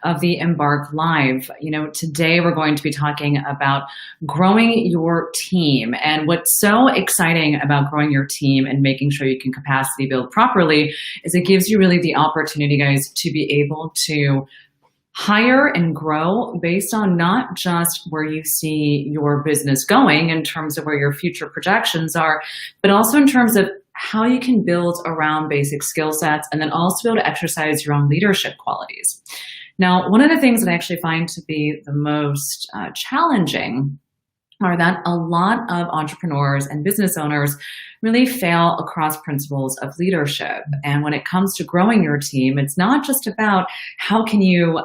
of the Embark Live. Today we're going to be talking about growing your team. And what's so exciting about growing your team and making sure you can capacity build properly is it gives you really the opportunity, guys, to be able to hire and grow based on not just where you see your business going in terms of where your future projections are, but also in terms of how you can build around basic skill sets and then also be able to exercise your own leadership qualities. Now, one of the things that I actually find to be the most challenging are that a lot of entrepreneurs and business owners really fail across principles of leadership. And when it comes to growing your team, it's not just about how can you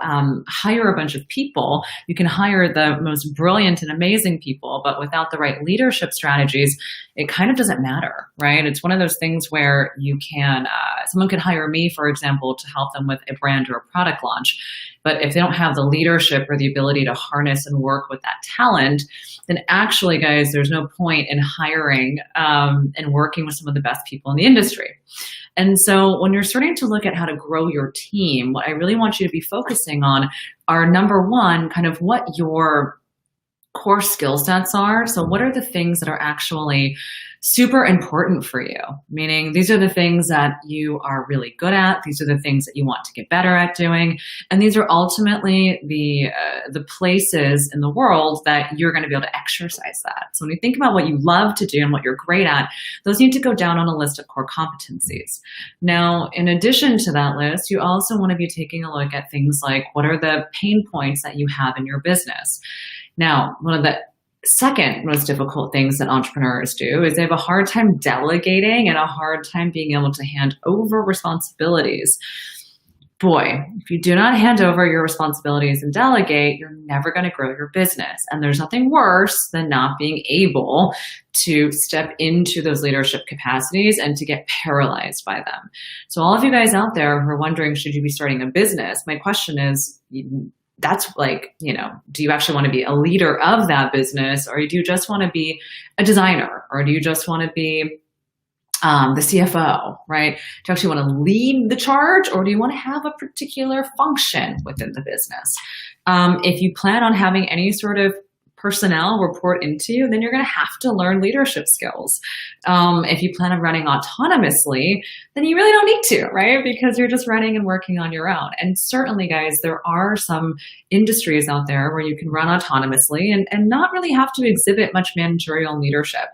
hire a bunch of people. You can hire the most brilliant and amazing people, but without the right leadership strategies, it kind of doesn't matter, right? It's one of those things where you can, someone could hire me, for example, to help them with a brand or a product launch. But if they don't have the leadership or the ability to harness and work with that talent, then actually, guys, there's no point in hiring and working with some of the best people in the industry. And so when you're starting to look at how to grow your team, what I really want you to be focusing on are, number one, kind of what your core skill sets are. So what are the things that are actually super important for you? Meaning these are the things that you are really good at. These are the things that you want to get better at doing. And these are ultimately the places in the world that you're going to be able to exercise that. So when you think about what you love to do and what you're great at, those need to go down on a list of core competencies. Now, in addition to that list, you also want to be taking a look at things like what are the pain points that you have in your business. Now, one of the second most difficult things that entrepreneurs do is they have a hard time delegating and a hard time being able to hand over responsibilities. Boy, if you do not hand over your responsibilities and delegate, you're never going to grow your business. And there's nothing worse than not being able to step into those leadership capacities and to get paralyzed by them. So all of you guys out there who are wondering, should you be starting a business? My question is, that's like, do you actually want to be a leader of that business, or do you just want to be a designer, or do you just want to be the CFO, right? Do you actually want to lead the charge, or do you want to have a particular function within the business? If you plan on having any sort of personnel report into you, then you're going to have to learn leadership skills. If you plan on running autonomously, then you really don't need to, right? Because you're just running and working on your own. And certainly, guys, there are some industries out there where you can run autonomously and not really have to exhibit much managerial leadership.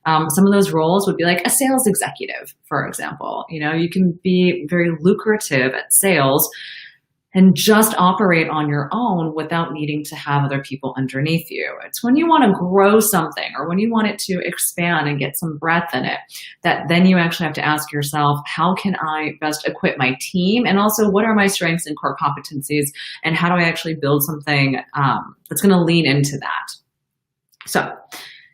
Some of those roles would be like a sales executive, for example. You can be very lucrative at sales and just operate on your own without needing to have other people underneath you. It's when you want to grow something or when you want it to expand and get some breadth in it, that then you actually have to ask yourself, how can I best equip my team? And also, what are my strengths and core competencies? And how do I actually build something that's going to lean into that? So,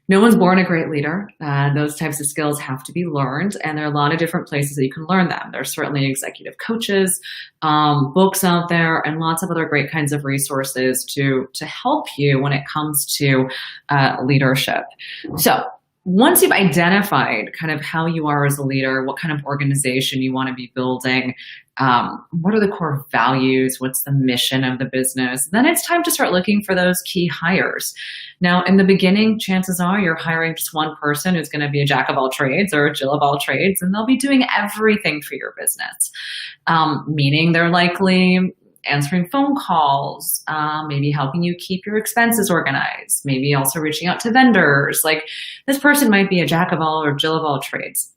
no one's born a great leader. Those types of skills have to be learned, and there are a lot of different places that you can learn them. There's certainly executive coaches, books out there, and lots of other great kinds of resources to help you when it comes to leadership. So once you've identified kind of how you are as a leader, what kind of organization you want to be building, what are the core values, what's the mission of the business, then it's time to start looking for those key hires. Now, in the beginning, chances are you're hiring just one person who's going to be a jack of all trades or a Jill of all trades, and they'll be doing everything for your business, meaning they're likely answering phone calls, maybe helping you keep your expenses organized, maybe also reaching out to vendors. Like, this person might be a jack of all or Jill of all trades.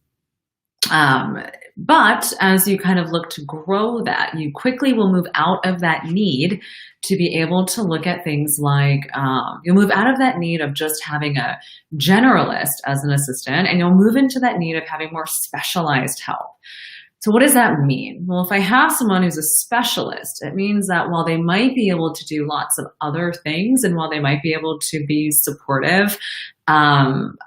But as you kind of look to grow that, you quickly will move out of that need to be able to look at things like, you'll move out of that need of just having a generalist as an assistant, and you'll move into that need of having more specialized help. So what does that mean? Well, if I have someone who's a specialist, it means that while they might be able to do lots of other things, and while they might be able to be supportive,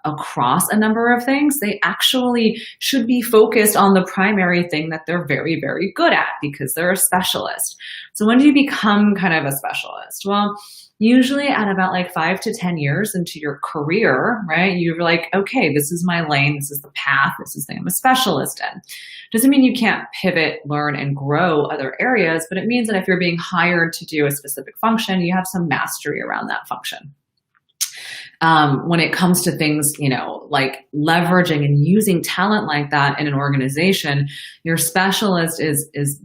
across a number of things, they actually should be focused on the primary thing that they're very, very good at because they're a specialist. So when do you become kind of a specialist? Well, usually at about like 5 to 10 years into your career, right? You're like, okay, this is my lane. This is the path. This is the thing I'm a specialist in. Doesn't mean you can't pivot, learn, and grow other areas, but it means that if you're being hired to do a specific function, you have some mastery around that function. When it comes to things, like leveraging and using talent like that in an organization, your specialist is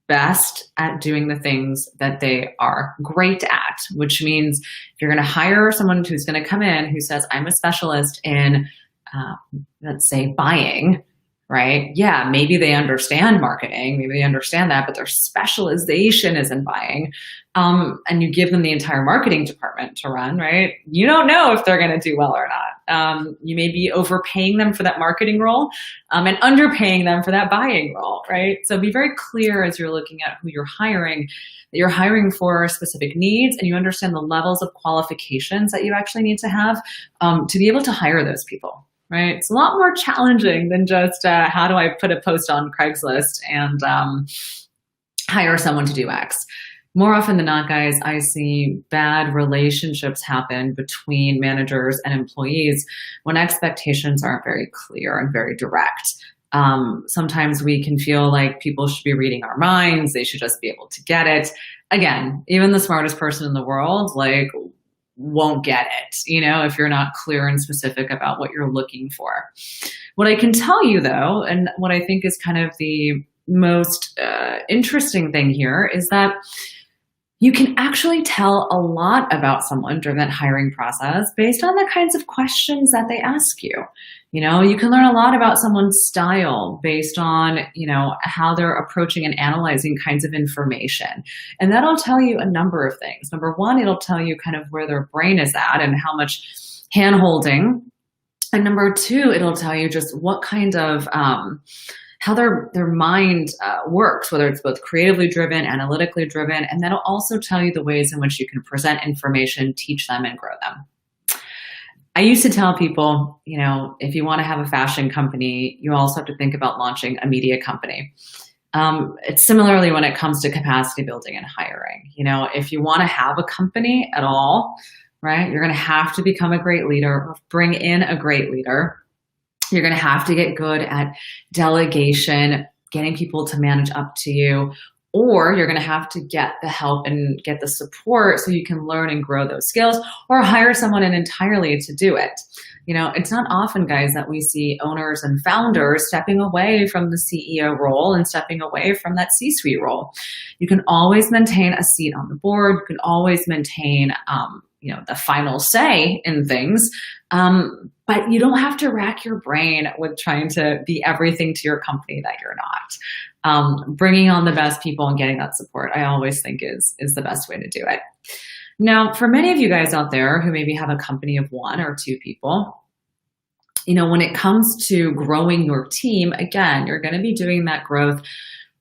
best at doing the things that they are great at, which means if you're going to hire someone who's going to come in who says, I'm a specialist in, let's say, buying, right? Yeah, maybe they understand marketing, maybe they understand that, but their specialization is in buying. And you give them the entire marketing department to run, right? You don't know if they're going to do well or not. You may be overpaying them for that marketing role and underpaying them for that buying role, right? So be very clear as you're looking at who you're hiring, that you're hiring for specific needs and you understand the levels of qualifications that you actually need to have to be able to hire those people. Right? It's a lot more challenging than just how do I put a post on Craigslist and hire someone to do X. More often than not, guys, I see bad relationships happen between managers and employees when expectations aren't very clear and very direct. Sometimes we can feel like people should be reading our minds. They should just be able to get it. Again, even the smartest person in the world, won't get it, if you're not clear and specific about what you're looking for. What I can tell you though, and what I think is kind of the most interesting thing here is that you can actually tell a lot about someone during that hiring process based on the kinds of questions that they ask you. You can learn a lot about someone's style based on, how they're approaching and analyzing kinds of information. And that'll tell you a number of things. Number one, it'll tell you kind of where their brain is at and how much hand-holding. And number two, it'll tell you just what kind of, how their mind works, whether it's both creatively driven, analytically driven, and that'll also tell you the ways in which you can present information, teach them, and grow them. I used to tell people, if you want to have a fashion company, you also have to think about launching a media company. It's similarly when it comes to capacity building and hiring. If you want to have a company at all, right, you're going to have to become a great leader or bring in a great leader. You're going to have to get good at delegation, getting people to manage up to you, or you're going to have to get the help and get the support so you can learn and grow those skills, or hire someone in entirely to do it. It's not often, guys, that we see owners and founders stepping away from the CEO role and stepping away from that C-suite role. You can always maintain a seat on the board. You can always maintain, the final say in things. But you don't have to rack your brain with trying to be everything to your company that you're not. Bringing on the best people and getting that support, I always think is the best way to do it. Now, for many of you guys out there who maybe have a company of 1 or 2 people, when it comes to growing your team, again, you're going to be doing that growth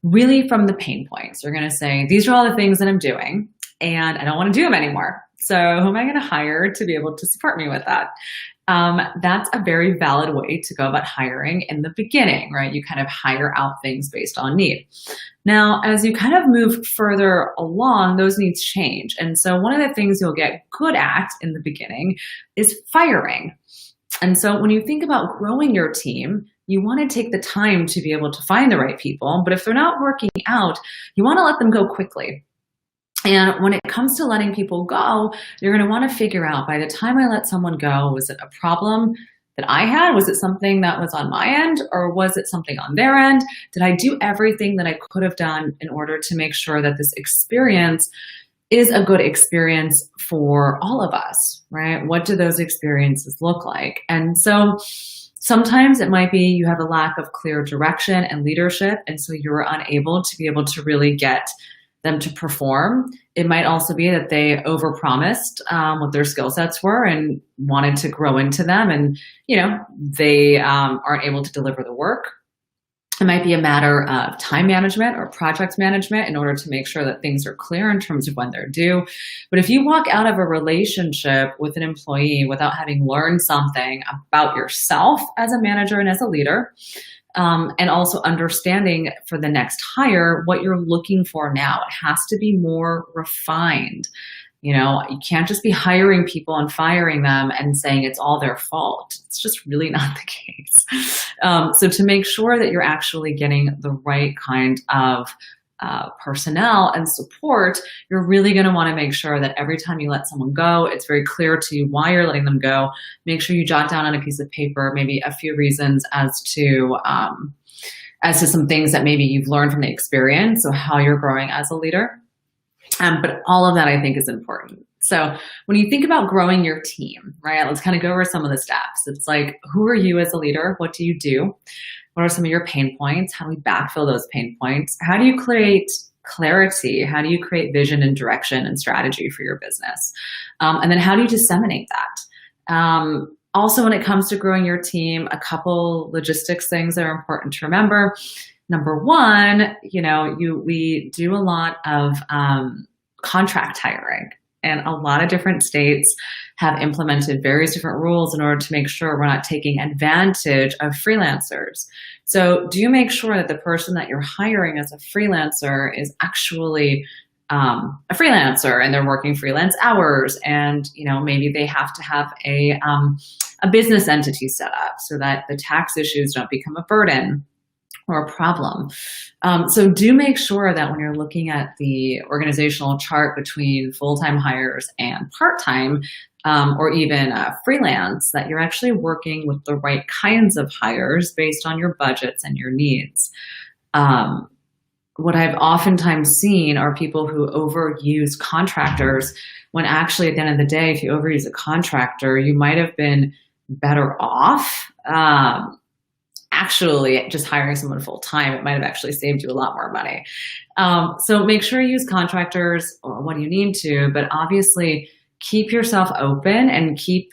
really from the pain points. You're going to say, these are all the things that I'm doing and I don't want to do them anymore. So who am I going to hire to be able to support me with that? That's a very valid way to go about hiring in the beginning, right? You kind of hire out things based on need. Now, as you kind of move further along, those needs change. And so one of the things you'll get good at in the beginning is firing. And so when you think about growing your team, you want to take the time to be able to find the right people. But if they're not working out, you want to let them go quickly. And when it comes to letting people go, you're going to want to figure out, by the time I let someone go, was it a problem that I had? Was it something that was on my end, or was it something on their end? Did I do everything that I could have done in order to make sure that this experience is a good experience for all of us, right? What do those experiences look like? And so sometimes it might be you have a lack of clear direction and leadership, and so you're unable to be able to really get them to perform. It might also be that they overpromised what their skill sets were and wanted to grow into them, and they aren't able to deliver the work. It might be a matter of time management or project management in order to make sure that things are clear in terms of when they're due. But if you walk out of a relationship with an employee without having learned something about yourself as a manager and as a leader, and also understanding for the next hire what you're looking for now, it has to be more refined. You can't just be hiring people and firing them and saying it's all their fault. It's just really not the case. So to make sure that you're actually getting the right kind of personnel and support, you're really going to want to make sure that every time you let someone go, it's very clear to you why you're letting them go. Make sure you jot down on a piece of paper maybe a few reasons as to some things that maybe you've learned from the experience, so how you're growing as a leader. But all of that, I think, is important. So when you think about growing your team, right, let's kind of go over some of the steps. It's like, who are you as a leader? What do you do? What are some of your pain points? How do we backfill those pain points? How do you create clarity? How do you create vision and direction and strategy for your business? And then how do you disseminate that? Also, when it comes to growing your team, a couple logistics things that are important to remember. Number one, we do a lot of contract hiring, and a lot of different states have implemented various different rules in order to make sure we're not taking advantage of freelancers. So do make sure that the person that you're hiring as a freelancer is actually a freelancer and they're working freelance hours, and maybe they have to have a business entity set up so that the tax issues don't become a burden or a problem. So do make sure that when you're looking at the organizational chart between full-time hires and part-time, or even freelance, that you're actually working with the right kinds of hires based on your budgets and your needs. What I've oftentimes seen are people who overuse contractors, when actually at the end of the day, if you overuse a contractor, you might have been better off actually just hiring someone full time. It might have actually saved you a lot more money. So make sure you use contractors when you need to, but obviously keep yourself open and keep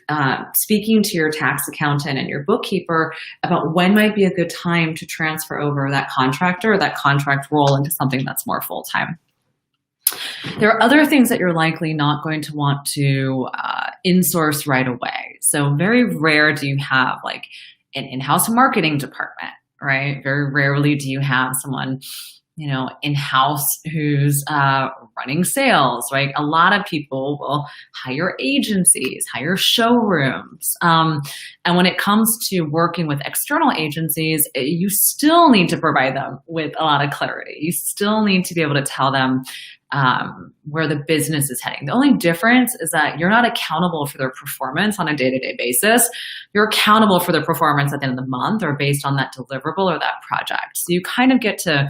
speaking to your tax accountant and your bookkeeper about when might be a good time to transfer over that contractor or that contract role into something that's more full time. There are other things that you're likely not going to want to insource right away. So very rare do you have like an in-house marketing department, right? Very rarely do you have someone, in-house who's running sales, right? A lot of people will hire agencies, hire showrooms. And when it comes to working with external agencies, you still need to provide them with a lot of clarity. You still need to be able to tell them where the business is heading. The only difference is that you're not accountable for their performance on a day-to-day basis. You're accountable for their performance at the end of the month or based on that deliverable or that project. So you kind of get to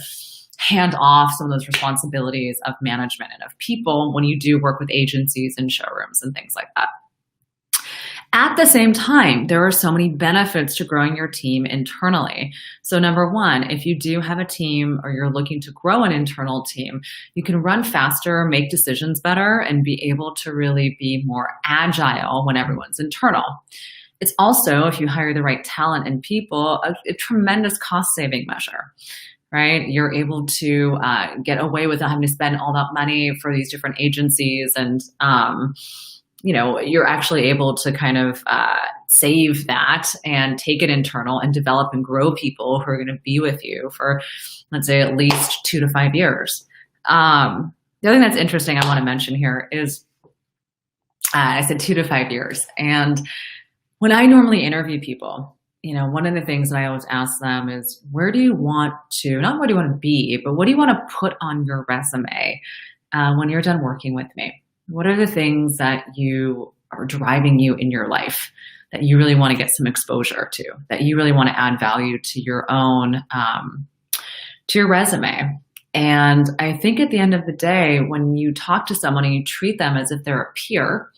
hand off some of those responsibilities of management and of people when you do work with agencies and showrooms and things like that. At the same time, there are so many benefits to growing your team internally. So number one, if you do have a team or you're looking to grow an internal team, you can run faster, make decisions better, and be able to really be more agile when everyone's internal. It's also, if you hire the right talent and people, a tremendous cost-saving measure, right? You're able to get away without having to spend all that money for these different agencies, and you're actually able to kind of save that and take it internal and develop and grow people who are going to be with you for, let's say, at least 2 to 5 years. The other thing that's interesting I want to mention here is I said 2 to 5 years. And when I normally interview people, one of the things that I always ask them is, where do you want to, not where do you want to be, but what do you want to put on your resume when you're done working with me? What are the things that you are driving you in your life that you really want to get some exposure to, that you really want to add value to your own, to your resume? And I think at the end of the day, when you talk to someone and you treat them as if they're a peer,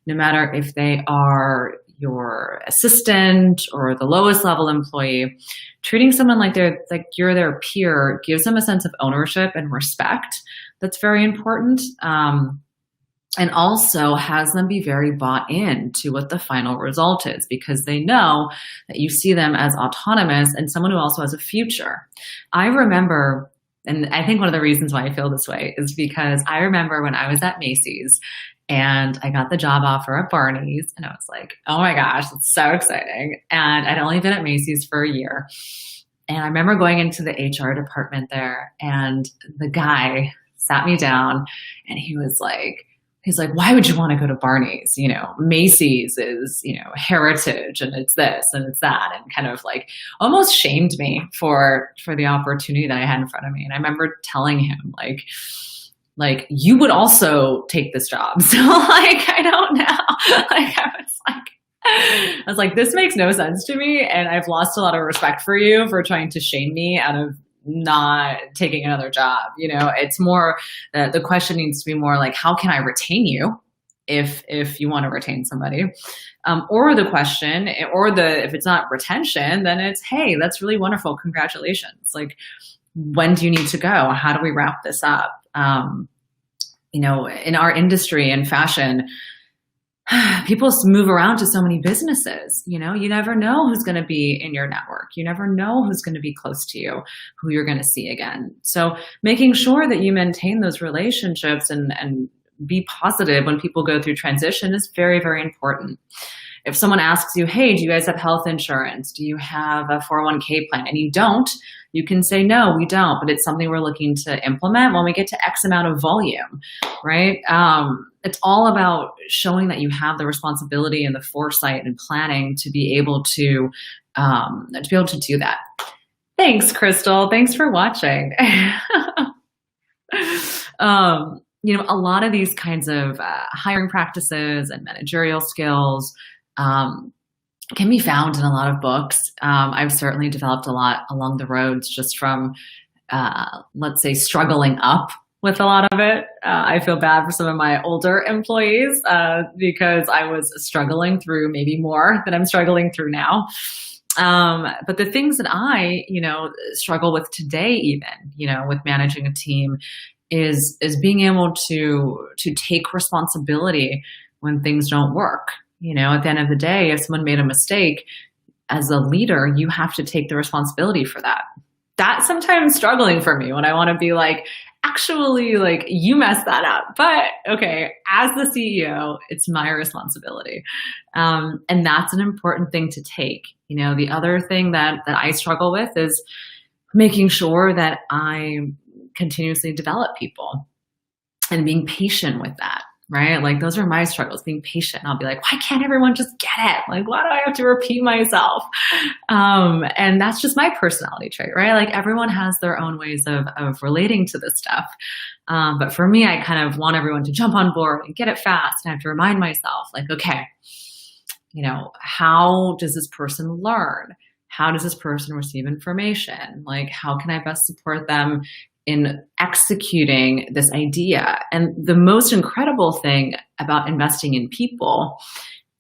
no matter if they are your assistant or the lowest level employee, treating someone like you're their peer gives them a sense of ownership and respect. That's very important. and also has them be very bought in to what the final result is, because they know that you see them as autonomous and someone who also has a future. I remember, and I think one of the reasons why I feel this way is because I remember when I was at Macy's and I got the job offer at Barney's, and I was like, oh my gosh, that's so exciting. And I'd only been at Macy's for a year. And I remember going into the HR department there, and the guy sat me down and he's like, why would you want to go to Barney's? You know, Macy's is, you know, heritage, and it's this and it's that, and kind of like almost shamed me for the opportunity that I had in front of me. And I remember telling him like you would also take this job. So like, I don't know. Like I was like, this makes no sense to me. And I've lost a lot of respect for you for trying to shame me out of not taking another job. You know, it's more, the question needs to be more like, how can I retain you if you want to retain somebody? Or the question, if it's not retention, then it's, hey, that's really wonderful. Congratulations. Like, when do you need to go? How do we wrap this up? You know, in our industry in fashion, people move around to so many businesses. You know, you never know who's going to be in your network. You never know who's going to be close to you, who you're going to see again. So making sure that you maintain those relationships and be positive when people go through transition is very, very important. If someone asks you, hey, do you guys have health insurance? Do you have a 401k plan? And you don't, you can say, no, we don't, but it's something we're looking to implement when we get to X amount of volume, right? It's all about showing that you have the responsibility and the foresight and planning to be able to do that. Thanks, Crystal. Thanks for watching. You know, a lot of these kinds of hiring practices and managerial skills can be found in a lot of books. I've certainly developed a lot along the roads just from, let's say, struggling up with a lot of it. I feel bad for some of my older employees because I was struggling through maybe more than I'm struggling through now. But the things that I, you know, struggle with today, even, you know, with managing a team is being able to take responsibility when things don't work. You know, at the end of the day, if someone made a mistake, as a leader, you have to take the responsibility for that. That's sometimes struggling for me when I want to be like, actually, like, you messed that up. But okay, as the CEO, it's my responsibility. And that's an important thing to take. You know, the other thing that I struggle with is making sure that I continuously develop people and being patient with that. Right? Like, those are my struggles, being patient. I'll be like, why can't everyone just get it? Like, why do I have to repeat myself? And that's just my personality trait, right? Like, everyone has their own ways of relating to this stuff. But for me, I kind of want everyone to jump on board and get it fast. And I have to remind myself, like, okay, you know, how does this person learn? How does this person receive information? Like, how can I best support them in executing this idea? And the most incredible thing about investing in people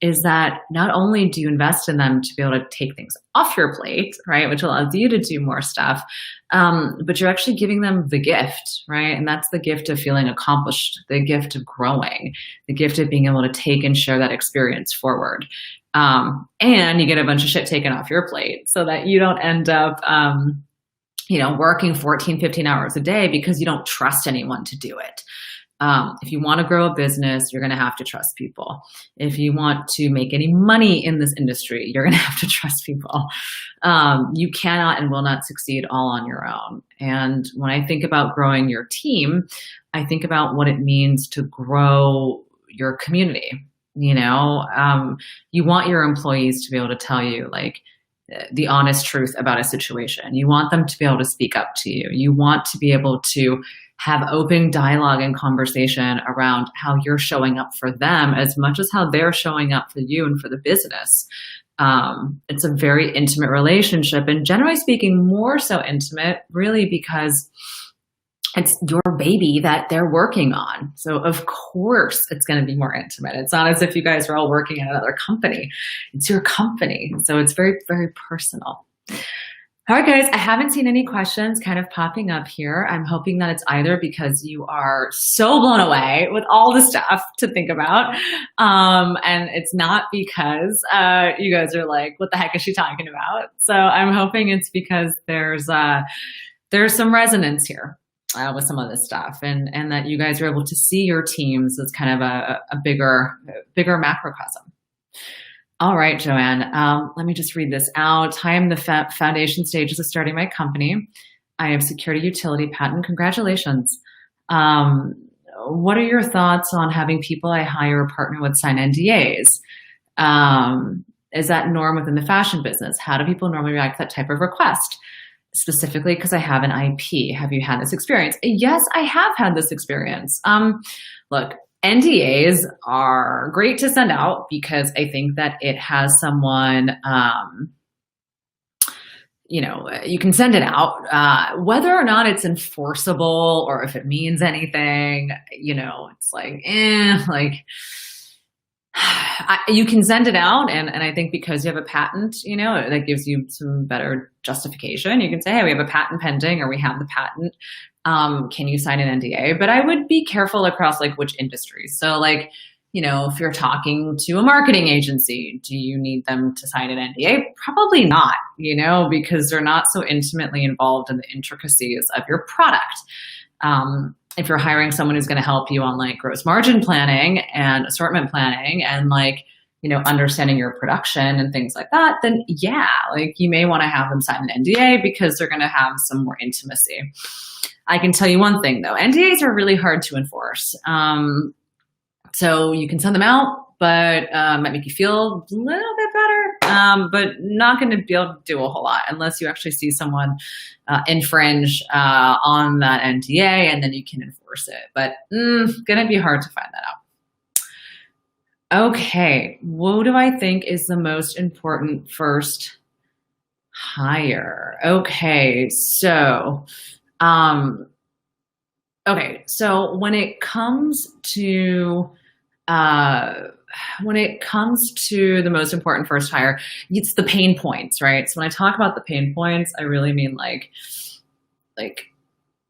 is that not only do you invest in them to be able to take things off your plate, right, which allows you to do more stuff, but you're actually giving them the gift, right? And that's the gift of feeling accomplished, the gift of growing, the gift of being able to take and share that experience forward. And you get a bunch of shit taken off your plate so that you don't end up you know, working 14, 15 hours a day because you don't trust anyone to do it. If you want to grow a business, you're going to have to trust people. If you want to make any money in this industry, you're going to have to trust people. You cannot and will not succeed all on your own. And when I think about growing your team, I think about what it means to grow your community. You know, you want your employees to be able to tell you, like, the honest truth about a situation. You want them to be able to speak up to you. You want to be able to have open dialogue and conversation around how you're showing up for them as much as how they're showing up for you and for the business. It's a very intimate relationship, and generally speaking, more so intimate, really, because it's your baby that they're working on. So of course it's going to be more intimate. It's not as if you guys are all working at another company. It's your company. So it's very, very personal. All right, guys, I haven't seen any questions kind of popping up here. I'm hoping that it's either because you are so blown away with all the stuff to think about, and it's not because you guys are like, what the heck is she talking about? So I'm hoping it's because there's some resonance here with some of this stuff, and that you guys are able to see your teams as kind of a bigger macrocosm. All right, Joanne, let me just read this out. I am the foundation stages of starting my company. I have secured a utility patent. Congratulations. What are your thoughts on having people I hire or partner with sign NDAs? Is that norm within the fashion business? How do people normally react to that type of request? Specifically because I have an IP. Have you had this experience? Yes, I have had this experience. Look, NDAs are great to send out because I think that it has someone, you can send it out. Whether or not it's enforceable or if it means anything, it's you can send it out, and I think because you have a patent, that gives you some better justification. You can say, hey, we have a patent pending, or we have the patent. Can you sign an NDA? But I would be careful across which industries. So if you're talking to a marketing agency, do you need them to sign an NDA? Probably not, because they're not so intimately involved in the intricacies of your product. If you're hiring someone who's going to help you on gross margin planning and assortment planning and understanding your production and things like that, then yeah, you may want to have them sign an NDA because they're going to have some more intimacy. I can tell you one thing though, NDAs are really hard to enforce. So you can send them out, but might make you feel a little bit better, but not going to be able to do a whole lot unless you actually see someone infringe on that NDA, and then you can enforce it. But going to be hard to find that out. Okay, what do I think is the most important first hire? Okay, so when it comes to the most important first hire, it's the pain points, right? So when I talk about the pain points, I really mean like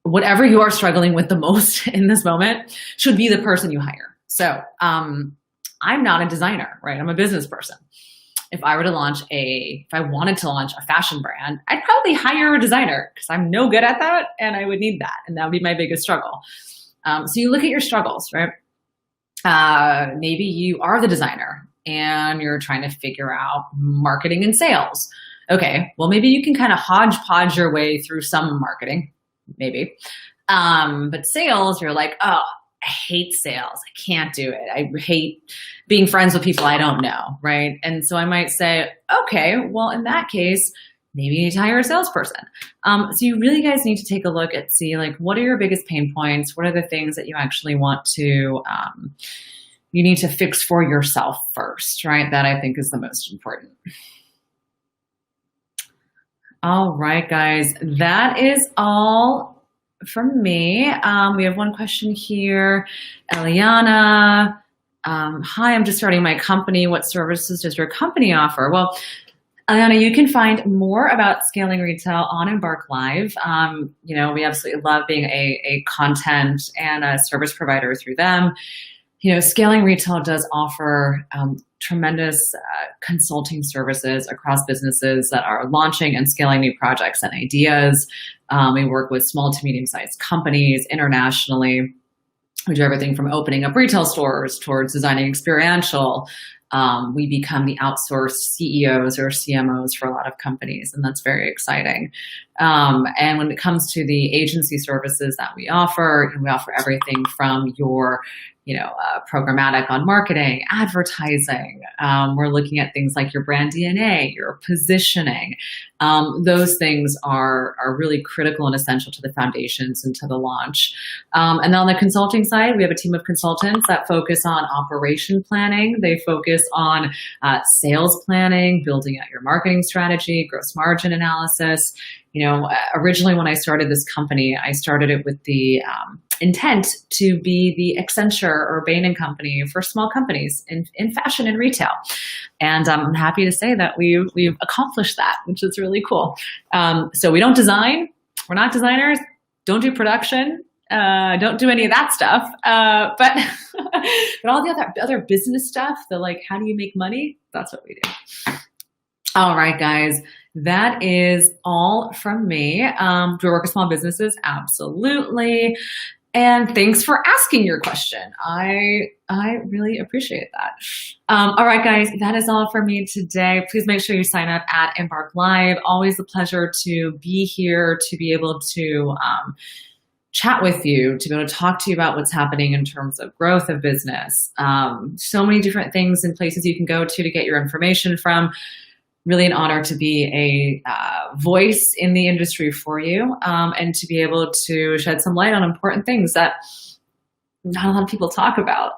whatever you are struggling with the most in this moment should be the person you hire. So I'm not a designer, right? I'm a business person. If I wanted to launch a fashion brand, I'd probably hire a designer because I'm no good at that and I would need that. And that would be my biggest struggle. So you look at your struggles, right? Maybe you are the designer and you're trying to figure out marketing and sales. Okay, well, maybe you can kind of hodgepodge your way through some marketing, maybe. But sales, you're like, oh, I hate sales. I can't do it. I hate being friends with people I don't know, right? And so I might say, okay, well, in that case, maybe you need to hire a salesperson. So you really guys need to take a look at what are your biggest pain points? What are the things that you actually want to, you need to fix for yourself first, right? That I think is the most important. All right, guys, that is all from me. We have one question here. Eliana, hi, I'm just starting my company. What services does your company offer? Well, Eliana, you can find more about scaling retail on embark.live. We absolutely love being a content and a service provider through them. Scaling retail does offer tremendous consulting services across businesses that are launching and scaling new projects and ideas. We work with small to medium-sized companies internationally. We do everything from opening up retail stores towards designing experiential. We become the outsourced CEOs or CMOs for a lot of companies, and that's very exciting. And when it comes to the agency services that we offer everything from your programmatic on marketing, advertising. We're looking at things like your brand DNA, your positioning. Those things are really critical and essential to the foundations and to the launch. And then on the consulting side, we have a team of consultants that focus on operation planning. They focus on sales planning, building out your marketing strategy, gross margin analysis. Originally when I started this company, I started it with the intent to be the Accenture or Bain and Company for small companies in fashion and retail. And I'm happy to say that we've accomplished that, which is really cool. So we don't design. We're not designers. Don't do production. Don't do any of that stuff. But all the other business stuff, the like, how do you make money? That's what we do. All right, guys. That is all from me. Do we work with small businesses? Absolutely. And thanks for asking your question. I really appreciate that. All right, guys, that is all for me today. Please make sure you sign up at Embark Live. Always a pleasure to be here, to be able to chat with you, to be able to talk to you about what's happening in terms of growth of business. So many different things and places you can go to get your information from. Really an honor to be a voice in the industry for you, and to be able to shed some light on important things that not a lot of people talk about.